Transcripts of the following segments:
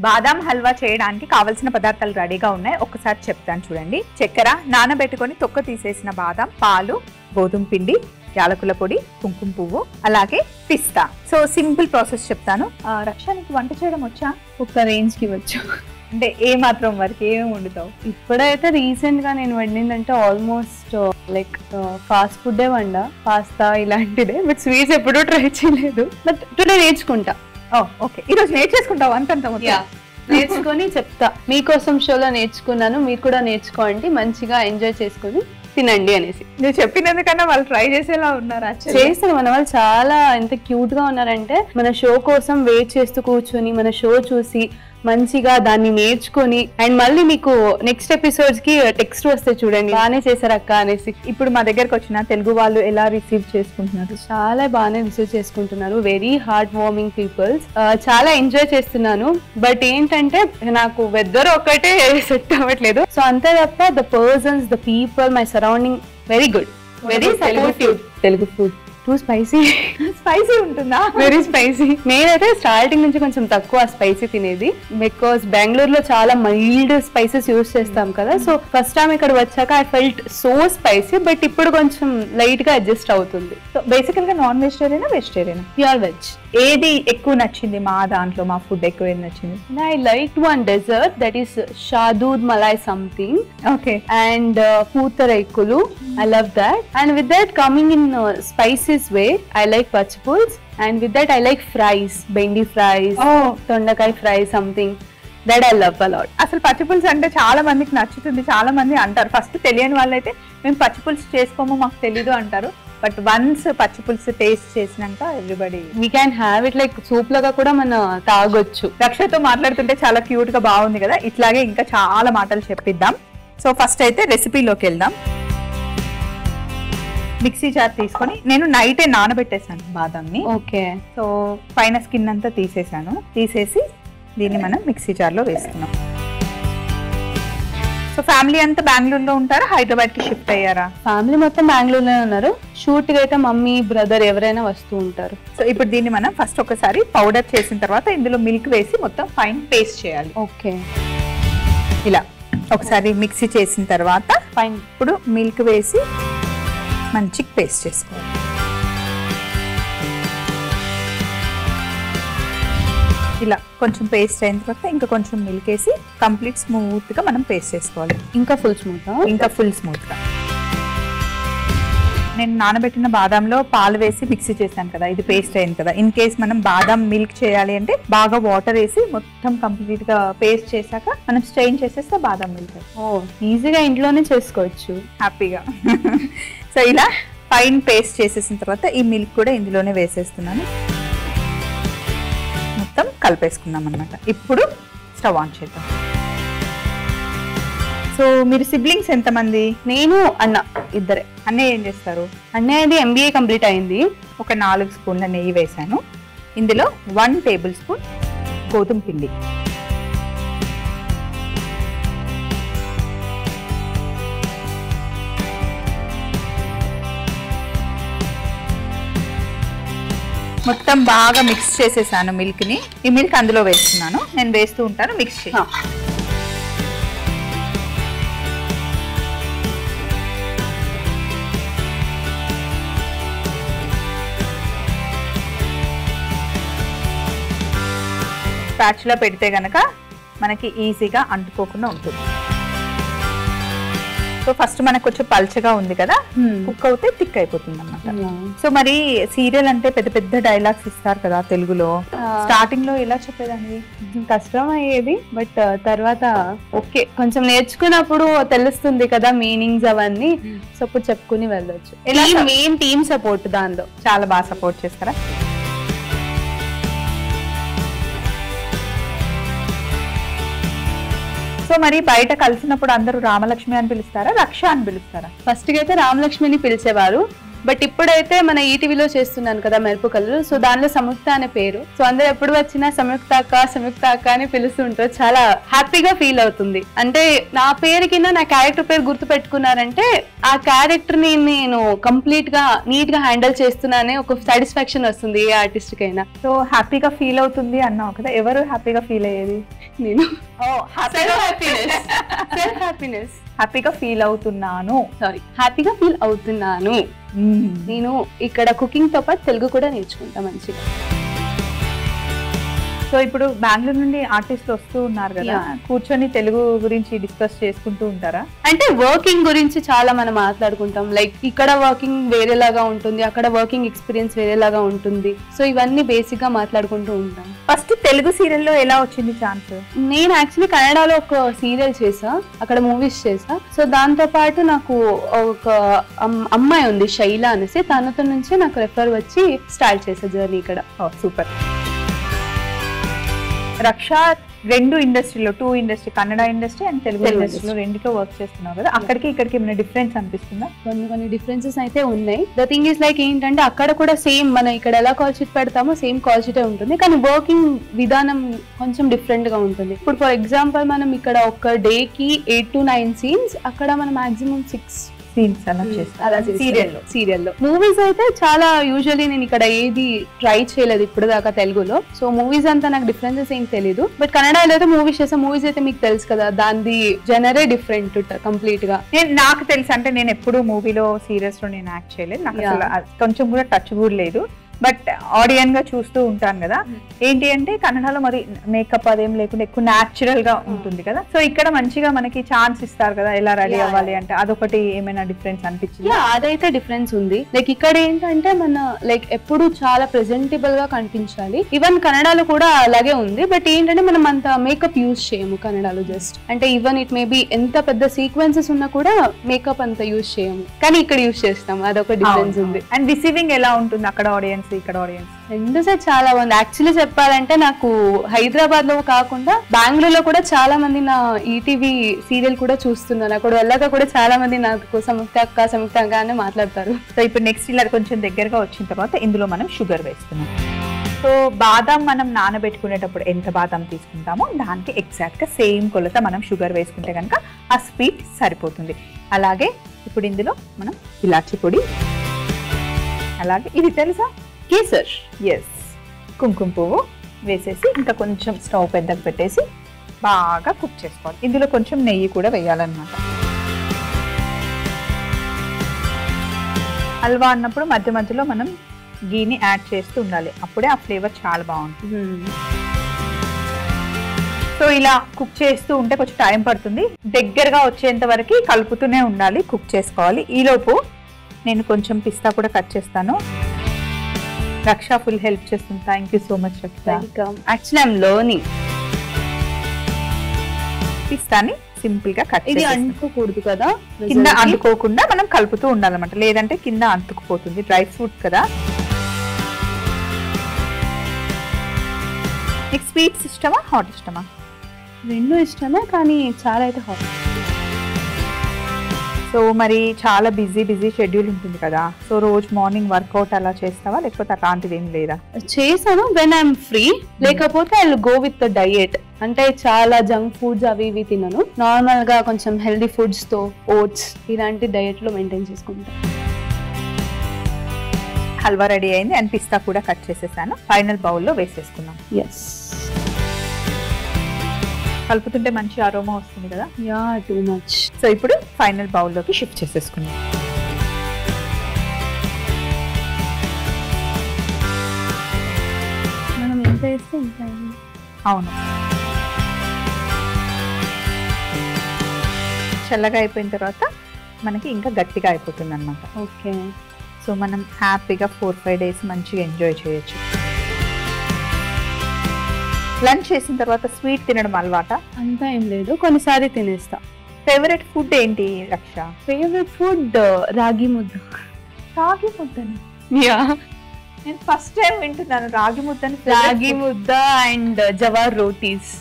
బాదాం హల్వా చేయడానికి కావలసిన పదార్థాలు రెడీగా ఉన్నాయి. ఒక్కసారి చెప్తాను చూడండి. చక్కెర, నానబెట్టుకొని తొక్క తీసేసిన బాదాం, పాలు, గోధుమ పిండి, యాలకుల పొడి, కుంకుమ పువ్వు, అలాగే పిస్తా. సో సింపుల్ ప్రాసెస్ చెప్తాను. రక్షానికి వంట చేయడం వచ్చా? ఒక రేంజ్ కి వచ్చు. అంటే ఏ మాత్రం వరకు ఏమేమి వండుతావు? ఇప్పుడైతే రీసెంట్ గా నేను వండిందంటే almost like fast food వండా, pasta ఇలాంటిదే. బట్ స్వీట్స్ ఎప్పుడూ ట్రై చేయలేదు. బట్ టుడే నేర్చుకుంటా. ఓకే, ఈ రోజు నేర్చేసుకుంటావు అంతంత నేర్చుకొని చెప్తా. మీకోసం షోలో నేర్చుకున్నాను, మీరు కూడా నేర్చుకోండి, మంచిగా ఎంజాయ్ చేసుకొని తినండి అనేసి. నేను చెప్పినందుకన్నా వాళ్ళు ట్రై చేసేలా ఉన్నారు. చేస్తారు మన వాళ్ళు. చాలా ఎంత క్యూట్ గా ఉన్నారంటే మన షో కోసం వెయిట్ చేస్తూ కూర్చొని మన షో చూసి మంచిగా దాన్ని నేర్చుకొని అండ్ మళ్ళీ మీకు నెక్స్ట్ ఎపిసోడ్స్ కి టెక్స్ట్ వస్తే చూడండి, బాగానే చేశారు అక్క అనేసి. ఇప్పుడు మా దగ్గరకు వచ్చిన తెలుగు వాళ్ళు ఎలా రిసీవ్ చేసుకుంటున్నారు? చాలా బాగానే రిసీవ్ చేసుకుంటున్నారు. Very heart warming peoples. చాలా ఎంజాయ్ చేస్తున్నాను. బట్ ఏంటంటే నాకు వెదర్ ఒకటే సెట్ అవ్వట్లేదు. సో అంతే తప్ప the persons, the people, my surrounding very good. Very supportive. Telugu food two spicy. Spicy ఉంటుందా? Very spicy. నేనైతే స్టార్టింగ్ నుంచి కొంచెం తక్కువ స్పైసీ తినేది. బికాస్ బెంగళూరులో చాలా మైల్డ్ స్పైసెస్ యూస్ చేస్తాం కదా. సో ఫస్ట్ టైం ఇక్కడ వచ్చాక I felt so spicy. But ఇప్పుడు కొంచెం లైట్ గా అడ్జస్ట్ అవుతుంది. సో బేసికల్ గా నాన్ వెజిటేరియనా, వెజిటేరియనా? Pure veg. ఏది ఎక్కువ నచ్చింది? మా దాంట్లో మా ఫుడ్ ఎక్కువ ఏది నచ్చింది? I like one dessert that is షాదూద్ malai something. Okay. And pootharekulu. I love that. And with that coming in spices way, I like pachipulls. And with that I like fries, bendi fries, tondakai fries, something that I love a lot. అసలు పచ్చిపులుసు అంటే చాలా మందికి నచ్చుతుంది, చాలా మంది అంటారు. First తెలియని వాళ్ళైతే మేము పచ్చిపులుసు చేసుకోమో మాకు తెలీదు అంటారు. బట్ వన్స్ పచ్చిపులుసు టేస్ట్ చేసినాక everybody we can have it like soup లాగా కూడా మనం తాగొచ్చు. రక్షతో మాట్లాడుతుంటే చాలా క్యూట్ గా బాగుంది కదా. ఇట్లాగే ఇంకా చాలా మాటలు చెప్పిద్దాం. సో ఫస్ట్ అయితే రెసిపీలోకి వెళ్దాం. మిక్సీ జార్ తీసుకొని నేను నైటే నానబెట్టేసాను బాదాంని. ఓకే. సో పైన స్కిన్ అంతా తీసేసాను. తీసేసి దీన్ని మనం మిక్సీ జార్లో వేస్తున్నాం. సో ఫ్యామిలీ అంతా బెంగళూరులో ఉంటారా, హైదరాబాద్ కి షిఫ్ట్ అయ్యారా? ఫ్యామిలీ మొత్తం బెంగళూరులో ఉన్నారు. షూట్ కి అయితే మమ్మీ, బ్రదర్ ఎవరైనా వస్తూ ఉంటారు. సో ఇప్పుడు దీన్ని మనం ఫస్ట్ ఒకసారి పౌడర్ చేసిన తర్వాత ఇందులో మిల్క్ వేసి మొత్తం ఫైన్ పేస్ట్ చేయాలి. ఓకే. ఇలా ఒకసారి మిక్సీ చేసిన తర్వాత ఫైన్. ఇప్పుడు మిల్క్ వేసి మంచిగా పేస్ట్ చేసుకోవాలి. ఇలా కొంచెం పేస్ట్ అయిన తర్వాత ఇంకా కొంచెం మిల్క్ వేసి కంప్లీట్ స్మూత్ గా మనం పేస్ట్ చేసుకోవాలి. ఇంకా ఫుల్ స్మూత్ గా. నేను నానబెట్టిన బాదాంలో పాలు వేసి మిక్సీ చేశాను కదా, ఇది పేస్ట్ అయింది కదా. ఇన్ కేస్ మనం బాదాం మిల్క్ చేయాలి అంటే బాగా వాటర్ వేసి మొత్తం కంప్లీట్ గా పేస్ట్ చేశాక మనం స్ట్రెయిన్ చేసేస్తే బాదాం మిల్క్. ఈజీగా ఇంట్లోనే చేసుకోవచ్చు హ్యాపీగా. సో ఇలా ఫైన్ పేస్ట్ చేసేసిన తర్వాత ఈ మిల్క్ కూడా ఇందులోనే వేసేస్తున్నాను. మొత్తం కలిపేసుకున్నాం అన్నమాట. ఇప్పుడు స్టవ్ ఆన్ చేద్దాం. సో మీరు సిబ్లింగ్స్ ఎంతమంది? నేను, అన్న, ఇద్దరే. అన్నయ్య ఏం చేస్తారు? అన్నయ్యది MBA కంప్లీట్ అయింది. ఒక 4 స్పూన్ల నెయ్యి వేసాను. ఇందులో 1 టేబుల్ స్పూన్ గోధుమ పిండి, మొత్తం బాగా మిక్స్ చేసేసాను మిల్క్ ని. ఈ మిల్క్ అందులో వేస్తున్నాను. నేను వేస్తూ ఉంటాను, మిక్స్ చేసి. స్పాచులా పెడితే గనక మనకి ఈజీగా అంటుకోకుండా ఉంటుంది. సో ఫస్ట్ మనకు కొంచెం పల్చగా ఉంది కదా, కుక్ అవుతే థిక్ అయిపోతుంది అన్నమాట. సో మరి సీరియల్ అంటే పెద్ద పెద్ద డైలాగ్స్ ఇస్తారు కదా తెలుగులో, స్టార్టింగ్ లో ఎలా చెప్పేదాన్ని? కష్టం అయ్యేది. బట్ తర్వాత ఓకే, కొంచెం నేర్చుకున్నప్పుడు తెలుస్తుంది కదా మీనింగ్స్ అవన్నీ. సో అప్పుడు చెప్పుకుని వెళ్ళొచ్చు. మెయిన్ టీమ్ సపోర్ట్ దానిలో చాలా బాగా సపోర్ట్ చేస్తారా? సో మరి బయట కలిసినప్పుడు అందరూ రామలక్ష్మి అని పిలుస్తారా, రక్ష అని పిలుస్తారా? ఫస్ట్ కి అయితే రామలక్ష్మిని పిలిచేవారు. బట్ ఇప్పుడైతే మన ఈటీవీలో చేస్తున్నాను కదా మెరుపు కళ్ళు, సో దానిలో సంయుక్త అనే పేరు. సో అందరూ ఎప్పుడు వచ్చినా సంయుక్త అక్క అని పిలుస్తుంటారు. చాలా హ్యాపీగా ఫీల్ అవుతుంది. అంటే నా పేరు కింద నా క్యారెక్టర్ పేరు గుర్తు పెట్టుకున్నారంటే ఆ క్యారెక్టర్ ని నేను కంప్లీట్ గా నీట్ గా హ్యాండిల్ చేస్తున్నానే ఒక సాటిస్ఫాక్షన్ వస్తుంది ఏ ఆర్టిస్ట్ కైనా. సో హ్యాపీగా ఫీల్ అవుతుంది అన్నావు కదా, ఎవరు హ్యాపీగా ఫీల్ అయ్యేది? నేను హ్యాపీగా ఫీల్ అవుతున్నాను. హ్యాపీగా ఫీల్ అవుతున్నాను. నేను ఇక్కడ కుకింగ్ తో పాటు తెలుగు కూడా నేర్చుకుంటా మంచిగా. సో ఇప్పుడు బెంగళూరు నుండి ఆర్టిస్టులు వస్తూ ఉన్నారు కదా, కూర్చొని తెలుగు గురించి డిస్కస్ చేసుకుంటూ ఉంటారా? అంటే వర్కింగ్ గురించి చాలా మనం మాట్లాడుకుంటాం. లైక్ ఇక్కడ వర్కింగ్ వేరేలాగా ఉంటుంది, అక్కడ వర్కింగ్ ఎక్స్పీరియన్స్ వేరేలాగా ఉంటుంది. సో ఇవన్నీ బేసిక్ గా మాట్లాడుకుంటూ ఉంటాం. ఫస్ట్ తెలుగు సీరియల్లో ఎలా వచ్చింది ఛాన్స్? నేను యాక్చువల్లీ కన్నడలో ఒక సీరియల్ చేసా, అక్కడ మూవీస్ చేసా. సో దాంతో పాటు నాకు ఒక అమ్మాయి ఉంది శైల అనేసి, తనతో నుంచే నాకు రెఫర్ వచ్చి స్టార్ట్ చేసా జర్నీ ఇక్కడ. సూపర్. రక్ష రెండు ఇండస్ట్రీలో, two industry, Kannada industry and Telugu ఇండస్ట్రీలో రెండిట్లో వర్క్ చేస్తున్నావు కదా, అక్కడికి ఇక్కడికి ఏమైనా డిఫరెన్స్ అనిపిస్తుందా? కొన్ని డిఫరెన్సెస్ అయితే ఉన్నాయి. ద థింగ్ ఈస్ లైక్ ఏంటంటే అక్కడ కూడా సేమ్ మనం ఇక్కడ ఎలా కాల్ షీట్ పెడతామో సేమ్ కాల్ షీటే ఉంటుంది, కానీ వర్కింగ్ విధానం కొంచెం డిఫరెంట్ గా ఉంటుంది. ఇప్పుడు ఫర్ ఎగ్జాంపుల్ మనం ఇక్కడ ఒక డే కి 8 to 9 సీన్స్, అక్కడ మనం మాక్సిమం 6 సీన్స్ అలా సీరియల్లో. మూవీస్ అయితే చాలా యూజువల్లీ నేను ఇక్కడ ఏది ట్రై చేయలేదు ఇప్పుడు దాకా తెలుగులో. సో మూవీస్ అంతా నాకు డిఫరెన్సెస్ ఏం తెలీదు. బట్ కన్నడలో అయితే మూవీస్ చేసా. మూవీస్ అయితే మీకు తెలుసు కదా, దాని జనరే డిఫరెంట్ కంప్లీట్ గా. నాకు తెలుసు, అంటే నేను ఎప్పుడు మూవీలో సీరియల్స్ లో నేను యాక్ట్ చేయలేదు, నాకు అసలు కొంచెం కూడా టచ్ కూడా లేదు. బట్ ఆడియన్ గా చూస్తూ ఉంటాను కదా, ఏంటి అంటే కన్నడలో మరి మేకప్ అదేం లేకుండా ఎక్కువ న్యాచురల్ గా ఉంటుంది కదా. సో ఇక్కడ మంచిగా మనకి ఛాన్స్ ఇస్తారు కదా ఎలా రెడీ అవ్వాలి అంటే, అదొకటి ఏమైనా డిఫరెన్స్ అనిపించింది? అదైతే డిఫరెన్స్ ఉంది. లైక్ ఇక్కడ ఏంటంటే మన లైక్ ఎప్పుడు చాలా ప్రెజెంటబుల్ గా కనిపించాలి. ఈవెన్ కన్నడలో కూడా అలాగే ఉంది. బట్ ఏంటంటే మనం అంత మేకప్ యూజ్ చేయము కన్నడలో. జస్ట్ అంటే ఈవెన్ ఇట్ మేబీ ఎంత పెద్ద సీక్వెన్సెస్ ఉన్నా కూడా మేకప్ అంత యూజ్ చేయము, కానీ ఇక్కడ యూజ్ చేస్తాం. అదొక డిఫరెన్స్ ఉంది. అండ్ రిసీవింగ్ ఎలా ఉంటుంది అక్కడ ఆడియన్స్, ఇక్కడ ఆడియన్స్? రెండు సైడ్ చాలా బాగుంది. యాక్చువల్లీ చెప్పాలంటే నాకు హైదరాబాద్ లో కాకుండా బెంగళూరులో కూడా చాలా మంది నా ఈటీవీ సీరియల్ కూడా చూస్తున్నారు. అక్కడ వెళ్ళాక కూడా చాలా మంది నాకు సంయుక్త అక్క అని మాట్లాడతారు. సో ఇప్పుడు నెక్స్ట్ ఇలా కొంచెం దగ్గరగా వచ్చిన తర్వాత ఇందులో మనం షుగర్ వేస్తున్నాం. సో బాదం మనం నానబెట్టుకునేటప్పుడు ఎంత బాదం తీసుకుంటామో దానికి ఎగ్జాక్ట్ గా సేమ్ కొలత మనం షుగర్ వేసుకుంటే కనుక ఆ స్వీట్ సరిపోతుంది. అలాగే ఇప్పుడు ఇందులో మనం ఇలాచి పొడి, అలాగే ఇది తెలుసా కేసర్, ఎస్, కుంకుమ పువ్వు వేసేసి ఇంకా కొంచెం స్టవ్ పెద్దగా పెట్టేసి బాగా కుక్ చేసుకోవాలి. ఇందులో కొంచెం నెయ్యి కూడా వేయాలన్నమాట. హల్వా అన్నప్పుడు మధ్య మధ్యలో మనం గీని యాడ్ చేస్తూ ఉండాలి, అప్పుడే ఆ ఫ్లేవర్ చాలా బాగుంటుంది. సో ఇలా కుక్ చేస్తూ ఉంటే కొంచెం టైం పడుతుంది, దగ్గరగా వచ్చేంత వరకు కలుపుతూనే ఉండాలి, కుక్ చేసుకోవాలి. ఈలోపు నేను కొంచెం పిస్తా కూడా కట్ చేస్తాను. రక్ష ఫుల్ హెల్ప్ చేస్తుంది. థ్యాంక్ యూ సో మచ్ రక్ష. Actually I'm learning. పిస్తాని సింపుల్ గా కట్, ఇది అంటుకోకూడదు కదా, కింద అంటుకోకుండా మనం కలుపుతూ ఉండాలన్నమాట, లేదంటే కింద అంటుకుపోతుంది. డ్రై ఫ్రూట్ కదా. నీకు స్వీట్స్ ఇష్టమా హాట్ ఇష్టమా? రెండు ఇష్టమే, కానీ చాలా అయితే హాట్. సో మరి చాలా బిజీ షెడ్యూల్ ఉంటుంది కదా, సో రోజు మార్నింగ్ వర్కౌట్ అలా చేస్తావా, లేకపోతే అలాంటిది ఏం లేదా? చేశాను వెన్ ఐఎమ్ ఫ్రీ, లేకపోతే I will go with the diet. అంటే చాలా జంక్ ఫుడ్స్ అవి ఇవి తినను, నార్మల్ గా కొంచెం హెల్దీ ఫుడ్స్ తో ఓట్స్ ఇలాంటి డయట్ లో మెయింటైన్ చేసుకుంటాను. హల్వా రెడీ అయింది అండ్ పిస్తా కూడా కట్ చేసేసాను. ఫైనల్ బౌల్లో వేసేసుకున్నాం. ఎస్, కలుపుతుంటే మంచి అరోమా వస్తుంది కదా. Yeah, too much. సో ఇప్పుడు ఫైనల్ బౌల్లోకి షిఫ్ట్ చేసేసుకున్నాం. మనం ఎంత వేస్తే ఇంకా. అవును, చల్లగా అయిపోయిన తర్వాత మనకి ఇంకా గట్టిగా అయిపోతుంది అన్నమాట. ఓకే, సో మనం హ్యాపీగా 4-5 days మంచిగా ఎంజాయ్ చేయొచ్చు. లంచ్ చేసిన తర్వాత స్వీట్ తినడం అలవాట? అంతా ఏం లేదు, కొన్నిసారి తినేస్తా. ఫేవరెట్ ఫుడ్ ఏంటి రక్ష? ఫేవరెట్ ఫుడ్ రాగి ముద్ద. రాగి ముద్దని? యా, నేను ఫస్ట్ టైం వింటున్నాను రాగి ముద్దని. Ragi mudda and jowar rotis.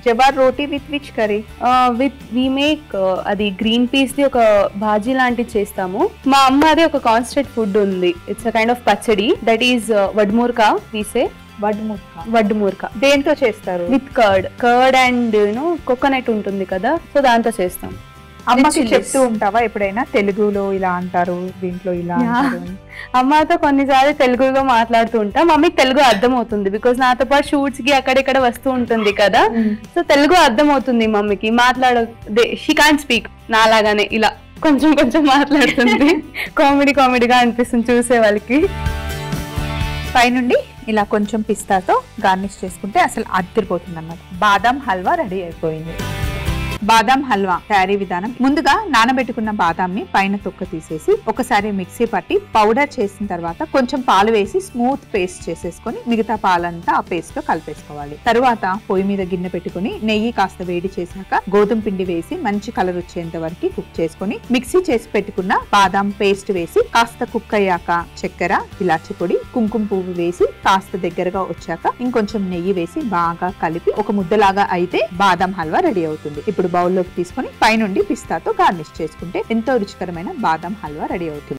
Jowar roti with which curry? We make అది గ్రీన్ పీస్ ది ఒక భాజీ లాంటిది చేస్తాము. మా అమ్మ అది ఒక కాన్స్టెంట్ ఫుడ్ ఉంది. It's a kind of pachadi that is వడ్మూర్కా వీసే. వడ్మూర్కా దేంతో చేస్తారు? విత్ కర్డ్ అండ్ కోకోనట్ ఉంటుంది కదా, సో దాంతో చేస్తాం. అమ్మకి చెప్తూ ఉంటావా ఎప్పుడైనా తెలుగులో ఇలా అంటారు, దీంట్లో ఇలా అంటారు? అమ్మతో కొన్నిసార్లు తెలుగులో మాట్లాడుతూ ఉంటా. మమ్మీకి తెలుగు అర్థం అవుతుంది బికాస్ నాతో పాటు షూట్స్ కి అక్కడిక్కడ వస్తూ ఉంటుంది కదా, సో తెలుగు అర్థం అవుతుంది మమ్మీకి. షీ కాంట్ స్పీక్ నాలాగానే ఇలా కొంచెం కొంచెం మాట్లాడుతుంది. కామెడీగా అనిపిస్తుంది చూసే వాళ్ళకి. పైనుండి ఇలా కొంచెం పిస్తాతో గార్నిష్ చేసుకుంటే అసలు అదిరిపోతుంది అన్నమాట. బాదాం హల్వా రెడీ అయిపోయింది. బాదాం హల్వా తయారీ విధానం: ముందుగా నానబెట్టుకున్న బాదాంని పైన తొక్క తీసేసి ఒకసారి మిక్సీ పట్టి పౌడర్ చేసిన తర్వాత కొంచెం పాలు వేసి స్మూత్ పేస్ట్ చేసేసుకొని మిగతా పాలంతా ఆ పేస్ట్ లో కలిపేసుకోవాలి. తరువాత పొయ్యి మీద గిన్నె పెట్టుకుని నెయ్యి కాస్త వేడి చేశాక గోధుమ పిండి వేసి మంచి కలర్ వచ్చేంత వరకు కుక్ చేసుకుని మిక్సీ చేసి పెట్టుకున్న బాదాం పేస్ట్ వేసి కాస్త కుక్ అయ్యాక చక్కెర, ఇలాచి పొడి, కుంకుమ పువ్వు వేసి కాస్త దగ్గరగా వచ్చాక ఇంకొంచెం నెయ్యి వేసి బాగా కలిపి ఒక ముద్దలాగా అయితే బాదాం హల్వా రెడీ అవుతుంది. ఇప్పుడు బౌల్లోకి తీసుకొని పైనుండి పిస్తాతో గార్నిష్ చేసుకుంటే ఎంతో రుచికరమైన బాదాం హల్వా రెడీ అవుతుంది.